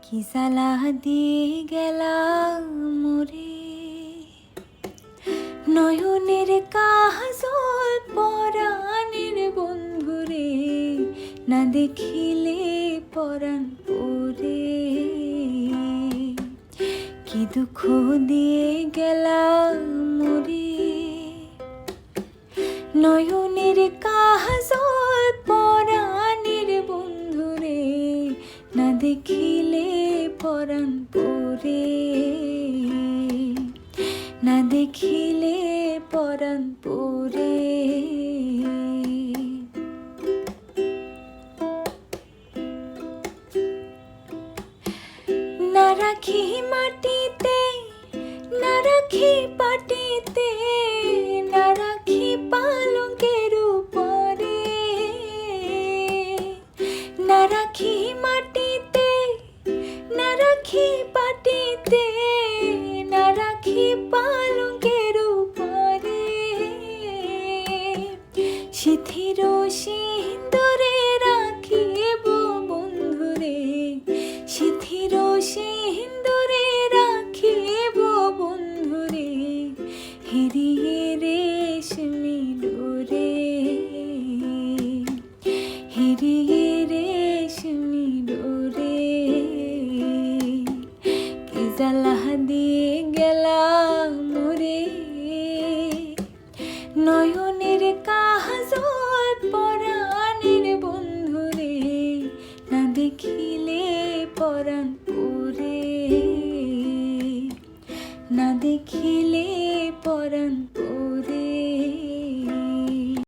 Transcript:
কি জ্বালা দিয়ে গেলাম মোরে, নয়নের কাজল পরাণের বন্ধুরে, না দেখিলে পরাণ পরে। কি দুঃখ দিয়ে গেলাম মোরে, নয়নের কাজল পরাণের বন্ধুরে, না দেখিলে পরাণ পরে, না দেখিলে পরাণ পরে। না রাখি মাটিতে, না রাখি পাটিতে, না রাখি পালঙ্কের উপরে, না রাখি মাটিতে, না রাখি পাটিতে,